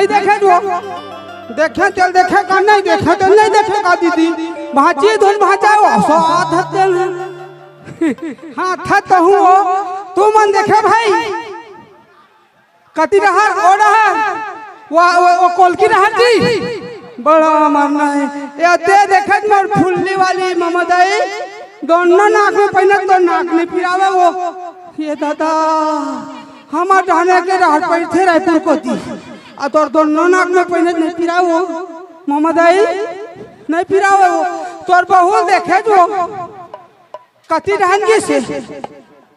नहीं देखे जो देखे चल देखे का नहीं देखे तो नहीं देखे का दीदी भाची धुन भाचाओ साथ चल हाँ था तो हूँ तू मन देखे भाई कति रहा ओ रहा वो कोलकी रहा थी बड़ा मरना है ये देखे मोर फुल्ली वाली ममदाई दोनों नाक में पहने तो नाक में फिरावे वो ये दादा हमारे जाने के रात पर थे रायपुर को थी और तो दोनों नाक में पहने नहीं फिरावे वो ममदाई नहीं फिरावे वो तोर बहू देखे जो कति रहनगी से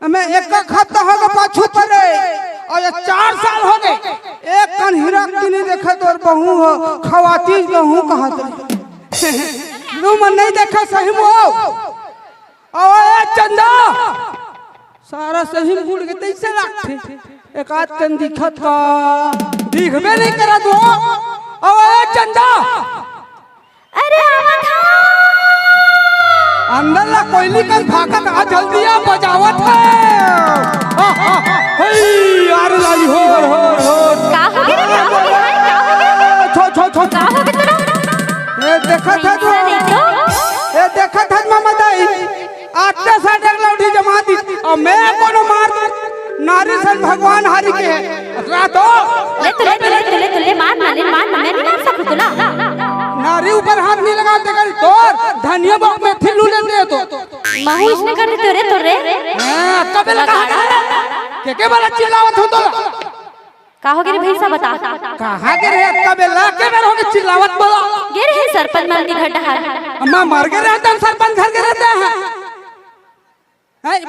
मैं एक का खाता होगा पाछू पड़े और ये 4 साल हो गए एक कन हीरा की नहीं देखा तो और बहू हो खवाती बहू कहा तू मन नहीं देखा सही वो और चंदा सारा सही भूल गए तैसे रखते एक आध कन दिखत का दिखबे नहीं करा तू और चंदा अरे अंदर ला कोयली का भागत आ जल्दी आ बजावत है यार लाली हो का हो गया छो छो छो का हो गया ये देखा था तू ये देखा था मामा दाई 8-8 लौटी जमा दी और मैं कोनो मार नारी सन भगवान हरि के रातो ले मार मैं नहीं मार सकूं तुला नारी ऊपर हाथ नहीं लगा देगा तो धनिया बाग में थिलू लेते तो महेश ने कर दे तोरे हां कबे लगा के बाला चिल्लावत हो तो का हो गया भाई सब बता कहां के रे कबे ला के बेर हो के चिल्लावत बोला गे रे सरपंच मालनी घटा है अम्मा मर गए रहता सरपंच घर के रहता है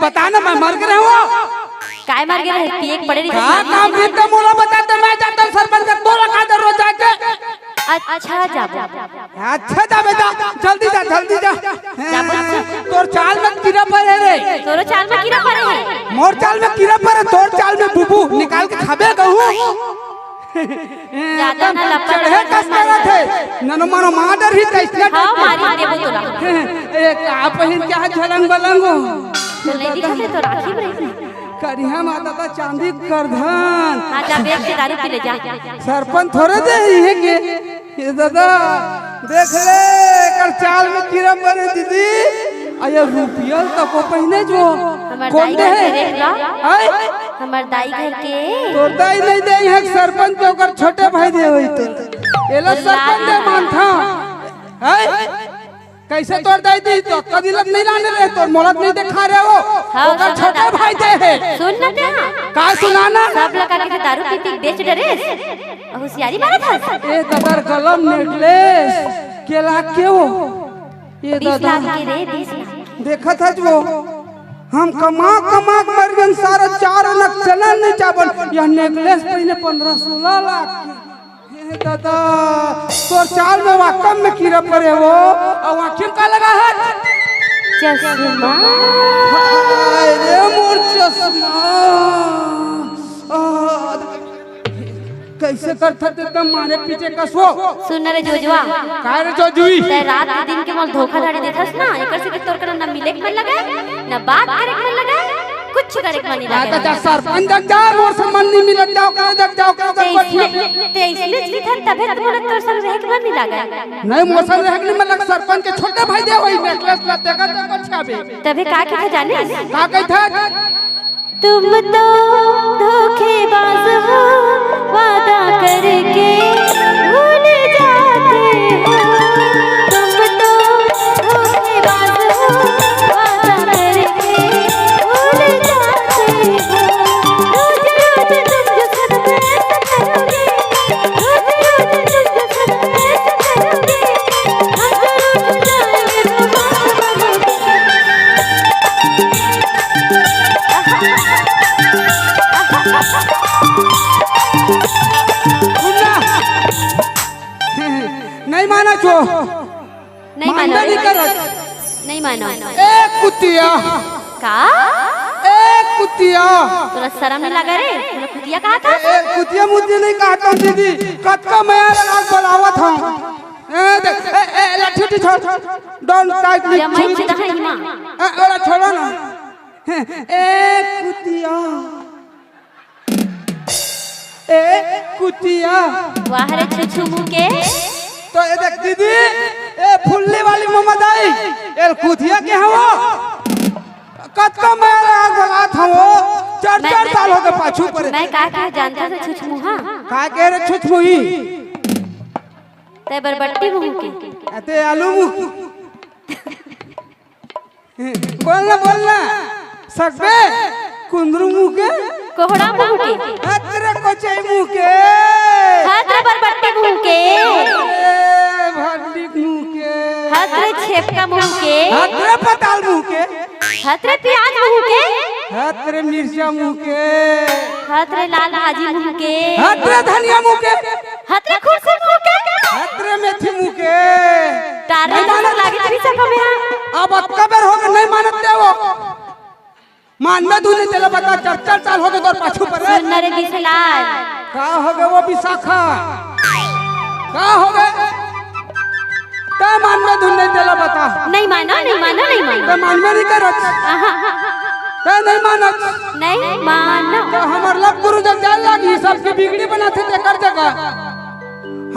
बता ना मैं मर गया हूं काय मार गया है एक पड़े का काम देता मोला बताते मैं जाता सरपंच का बोला का दर रोज जाके अच्छा जा बेटा जल्दी जा तोर चाल में कीड़ा पड़े रे तोरो चाल में कीड़ा पड़े है मोर चाल में कीड़ा पड़े तोर चाल में बुबू निकाल के खाबे कहूं ज्यादा ना लपड़ चढ़े कस करत है ननो मानो मादर ही कैसे हां मारी देबो तोला एक आप ही क्या झलंग बलंगो तो नहीं दिखते तो राखी रही करिया माता का चांदी करधन हां जा बेच के दारू पी ले जा सरपंच थोड़े दे है के ये दादा देख ले कर चाल में कीड़ा पड़े दीदी आया रुपया तो को पहने जो कौन दे है हमर दाई घर के तोर दाई नहीं दे है सरपंच के ओकर छोटे भाई दे होई तो एला सरपंच दे मान था है कैसे तोड़ दाई दी तो कदी लग नहीं लाने रहे तो मोलत नहीं दिखा रहे हो ओकर छोटे भाई दे है सुन ना दे का सुनाना सब लगा के दारू पी बेच डरे होशियारी मारा था ए कदर कलम नेकलेस केला क्यों ये 20 लाख के रे 20 लाख देखा था जो हम कमा मर गन सारा 4 लाख चला नहीं चावल यह नेकलेस पहले 15-16 लाख ये दादा तो चाल में वाकम में कीड़ा पड़े वो और आंखें का लगा है चश्मा हाय रे मोर चश्मा कैसे करता थे तुम मारे पीछे कसो सुन रे जोजवा काय रे जोजुई ते रात दिन के मोल धोखाधड़ी देखस ना एकर से तोर कर ना मिले के मन लगा ना बात करे के मन लगा कुछ करे के मन नहीं लगा आता सरपंच जग जा मोर सम्मान नहीं मिलत जाओ का जग जाओ का ते इसलिए लिखन तबे तोर तोर संग रह के मन नहीं लगा नहीं मोर संग रह के मन लग सरपंच के छोटे भाई दे होई नेकलेस ला देगा तो छाबे तबे का के जाने का कहता तुम तो धोखेबाज हो वादा करके भूल जाते हो तुम तो धोखेबाज हो वादा करके भूल जाते हो रोज रोज तुम जो करते करोगे रोज रोज तुम जो करते करोगे हम रोज जाएंगे नहीं माना छो नहीं मानो नहीं करत नहीं मानो एक कुतिया का एक कुतिया तोरा शर्म नहीं लगा रे तोरा कुतिया कहा था एक कुतिया मुझे नहीं कहता दीदी कटका मैं आग बलावत हूं ए लाठी छोड़ डोंट टाइट मी या मैं चिता है हिमा ओला छोड़ो ना एक कुतिया ए कुतिया वाह रे छुछु मुंह के। तो ये देख दीदी ए फुल्ली वाली मोहम्मद आई ए कुतिया के हवो कत का मैं आग बगा था वो 4 साल हो गए पाछू पर मैं का जानता था छुछु मुंह का कह रे छुछ मुही ते बरबट्टी मुंह के अते आलू मुंह बोलना सकबे कुंदरू मुंह के कोहड़ा मुंह के अतरे कोचई मुंह के हाथ रे बरबट्टी मुंह के भट्टी मुंह के हाथ रे छेपका मुंह के अतरे पताल मुंह के हाथ रे प्याज मुंह के अतरे मिर्चा मुंह के हाथ रे लाल भाजी मुंह के अतरे धनिया मुंह के हाथ रे खुरसी मुंह के अतरे मेथी मुंह के तारे दाना लागे तभी सब मेरा अब कबर हो गए नहीं मानते वो मान में दूने चला बता 4 साल हो गए तोर पाछू पर सुन रे बिसलाल का हो गए वो विशाखा का हो गए का मान में दूने चला बता नहीं मानो तो मान में नहीं करो तो नहीं मानो नहीं मानो तो हमार लब गुरु जब जान लगी सबके बिगड़ी बनाते थे कर जगह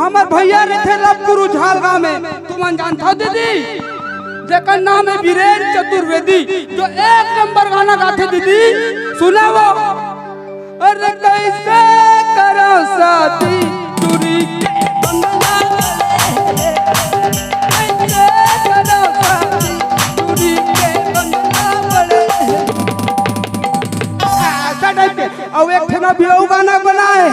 हमार भैया रहते लब गुरु झालगांव में तुम जानता हो दीदी जेकर नाम है वीरेंद्र चतुर्वेदी जो 1 नंबर गाना गाते दीदी सुना वो अरे कैसे करो साथी दूरी के बंधना कैसे करो साथी दूरी के बंधना बड़े ऐसा टाइप के और एक ठना भी गाना बनाए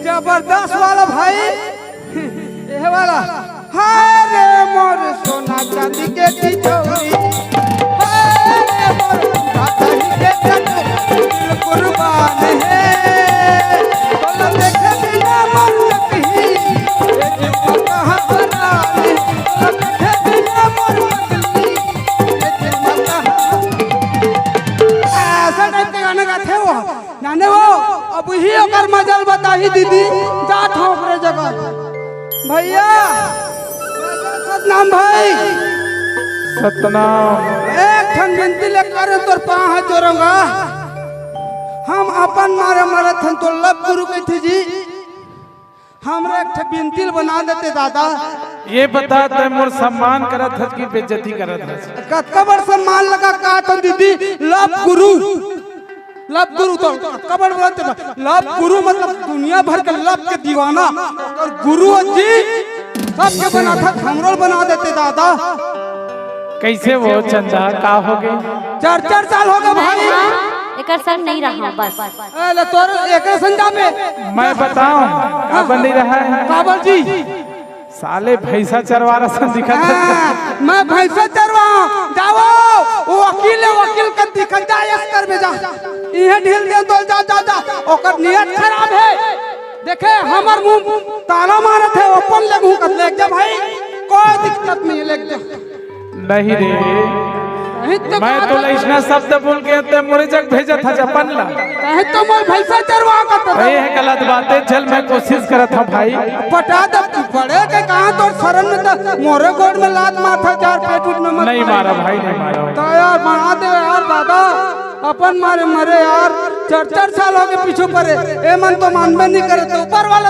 जबरदस्त वाला भाई ये वाला हारे मोर सोना चांदी के तिजोरी हारे मोर सोना चांदी के तिजोरी कुर्बान है बोला देख बिना मन कहीं ये जीवन कहाँ बना है बोला देख बिना मन कहीं ये जीवन कहाँ ऐसा टाइप के गाने गाते वो जाने वो अब ही अगर मजल बताही दीदी जात हो अपने जगह भैया सतनाम भाई सतनाम एक ठन विनती लेकर तोर पाँव हाथ जोड़ूंगा हम अपन मारे मरे थन तो लब गुरु के थे जी हमरा एक ठन विनती बना देते दादा ये बता ते मोर सम्मान करत हस की बेइज्जती करत हस कतका बड़ सम्मान लगा का तो दीदी लब गुरु तो कबड़ बोलते लब गुरु मतलब दुनिया भर के लब के दीवाना और गुरु जी सबके बना था हमरो बना देते दादा कैसे वो चंदा का हो गए 4 साल हो गए भाई एकर संग नहीं रहा बस अरे तोर एक संजा पे मैं बताऊं का बनी रहा है काबल जी साले भैंसा चरवा रहा दिखा मैं भैंसा चरवा जाओ वो वकील का दिखा जा यस कर में जा इहे ढील दे तो जा ओकर नियत खराब है देखे हमर मुंह ताला मारत है अपन लगू कर ले जा भाई कोई दिक्कत नहीं ले जा नहीं रे मैं तो लइसना शब्द बोल के ते मोरे जग भेजा था जपन ला कहे तो मैं भैंसा चरवा करता ये है गलत बात है चल मैं कोशिश करत था भाई पटा दब तू पड़े के कहां तो शरण में तो मोरे गोड़ में लात माथा 4 पेट में मत नहीं मारा भाई नहीं मारा तो यार बना दे यार दादा अपन मारे मरे यार 4 साल हो गए पीछे पड़े ए मन तो मान में नहीं करे तो ऊपर वाला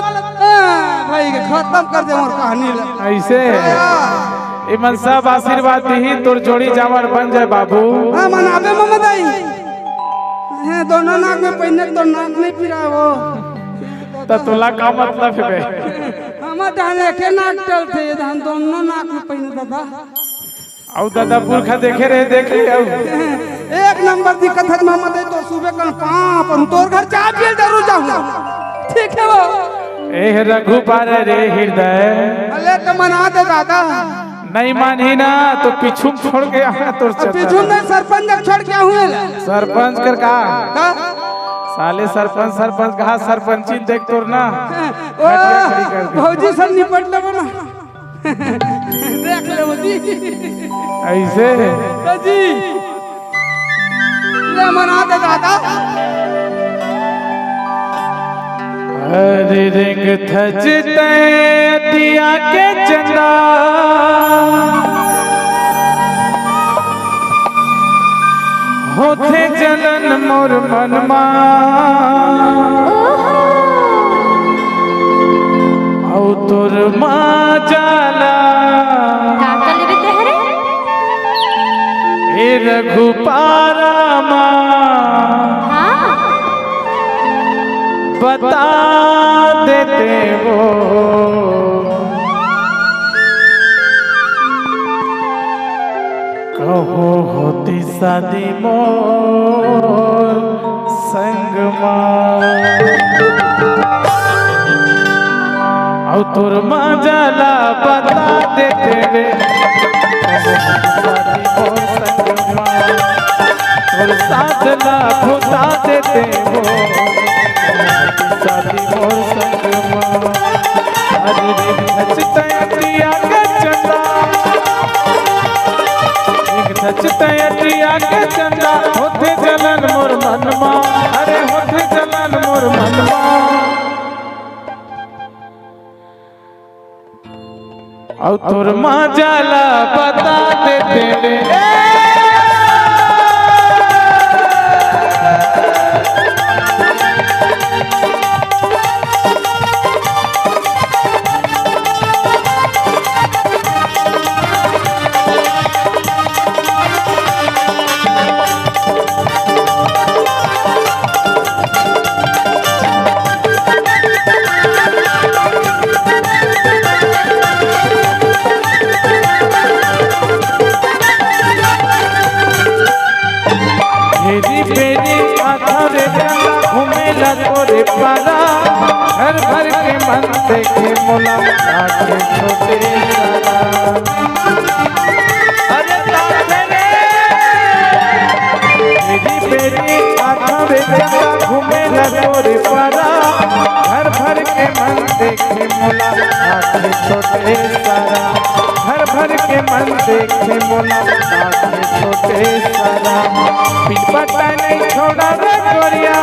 भाई के खत्म कर दे मोर कहानी ऐसे इमन सब आशीर्वाद दी तोर जोड़ी जावर बन जाए बाबू हां मनाबे मम्मा दाई है दोनों नाक में पहने तो नाक नहीं फिरावो तो तुला का मतलब है हम डाले के नाक चलते धान दोनों नाक में पहने दादा औ दादा पुरखा देखे रहे देख ले औ 1 नंबर दिक्कत है मम्मा दाई तो सुबह कल 5 पर तोर घर चाय पिए जरूर जाऊंगा ठीक है वो ए रघुपार रे हृदय अले तो मना दे दादा नहीं मानी ना तो पीछू छोड़ के आना तोर चल पीछू में सरपंच छोड़ के हुए सरपंच कर का साले सरपंच कहा सरपंची देख तोर ना भौजी सब निपट लो ना देख ले भौजी ऐसे जी ले मना दे दादा हरे रंग थजते दिया के चंदा होते जलन मोर मनमा औ तोर माँ जाला का कर लेबे तेहरे ए रघुपारा माँ हाँ बता देते वो कहो होती शादी मोर संग औ तोर माँ जाला बता देते वे शादी मोर संग तोर साथ ला भुता देते वो शादी मोर संग अरे रे नचतैया के चंदा नचतैया के चंदा होते जलन मोर मनमा अरे होते जलन मोर मनमा और तोर माँ जाला बता देते रे तोरे पारा घर भर के मन देखे मोला आखे छोटे सारा अरे लाखे रे मेरी बेटी आँखों में चला घूमे ला तोरे पारा घर भर के मन देखे मोला आखे छोटे सारा घर भर के मन देखे मोला आखे छोटे सारा पीपा नहीं छोड़ा रे गोरिया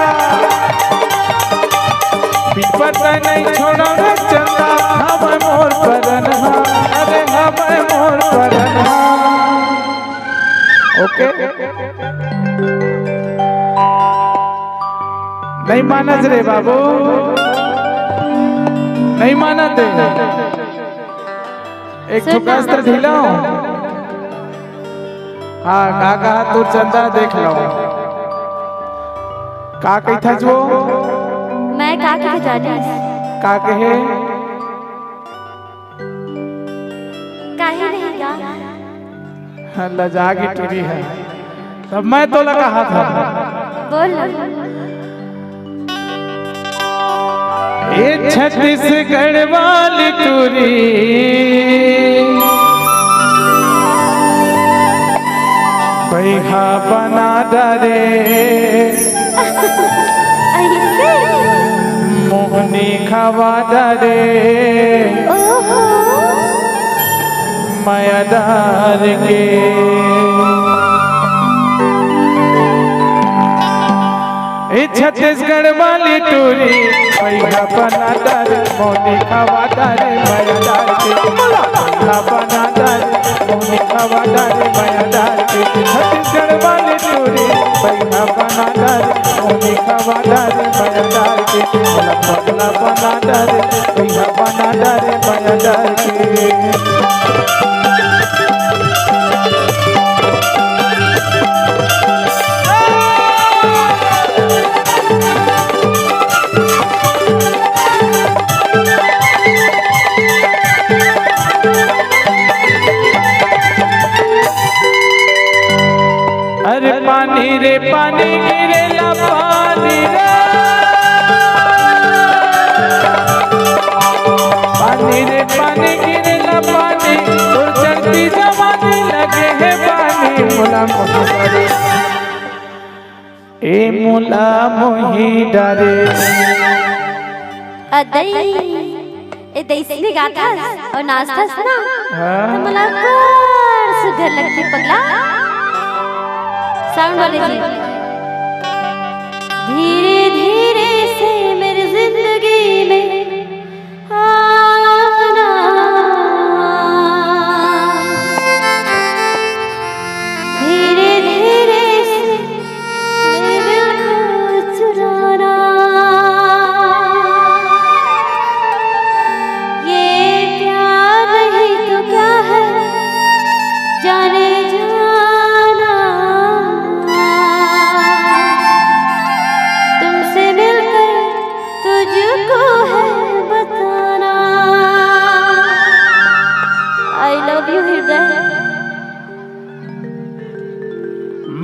पीपा नहीं छोड़ा रे चंदा हम मोर परन अरे हम मोर परन ओके नहीं मानस रे बाबू नहीं मानते एक ठुकास्त्र ढीला हाँ का तू चंदा देख लो का कही था जो मैं का कहे जानी का कहे काहे नहीं गा लजा की टूरी है तब मैं तो लगा हाथ बोल ये छत्तीसगढ़ वाली टूरी पैहा बना डरे मोहनी खवा डरे मायादार के छत्तीसगढ़ वाली टूरी पैहा बना डरे मोहनी खवा डरे मायादार के पैहा बना डरे मोहनी खवा डरे मायादार के छत्तीसगढ़ वाली टूरी पैहा बना डरे मोहनी खवा डरे मायादार के पगला बना डरे पैहा बना डरे मायादार के अरे पानी रे पानी गिरेला पानी रे पानी रे पानी गिरेला पानी और चलती जमाने लगे है पानी मुला मोही ए मुला मोही डरे अदई ए देसी गाथा और नाचतास ना तो मला सुघर लगती पगला साउंड वाले जी धीरे धीरे से मेरी जिंदगी में आना धीरे धीरे से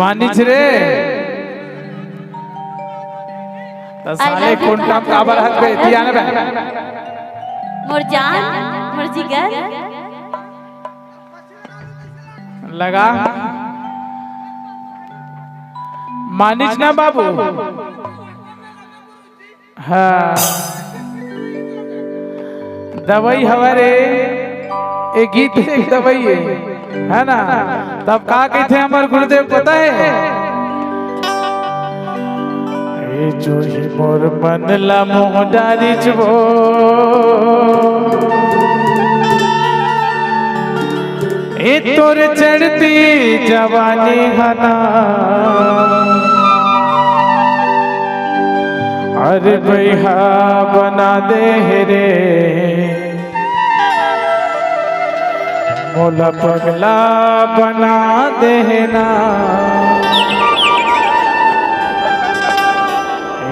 मानिच रे तो साले कौन काम काबर हक पे दिया ना बे मोर जान मोर जिगर लगा मानिच ना बाबू हाँ दवाई हमारे एक गीत एक दवाई है ना तब का कहते हैं हमारे गुरुदेव पता है ए जो ही मोर मन ला मोह डारी जबो ए तोर चढ़ती जवानी हना अरे भैया बना दे रे मोला पगला बना देना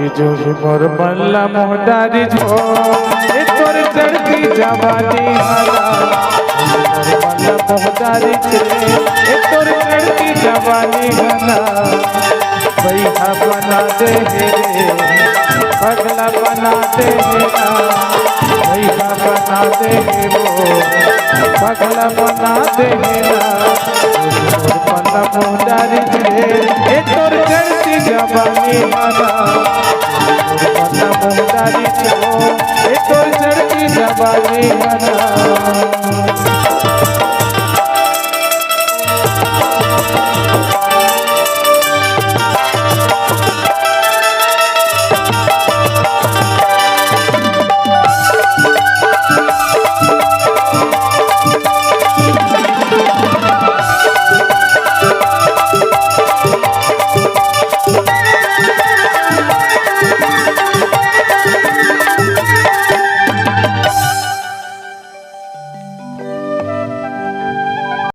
ये जो मोर मल्ला मोहदारी जो ये तोर चढ़ती जवानी हला मल्ला मोहदारी ये तोर चढ़ती जवानी हला भैया बना दे रे पगला बना देना भैया बना दे वो पगला बना देना पगला मोहदारी ए तोर चढ़ती जवानी हला पगला मोहदारी ए तोर चढ़ती जवानी हला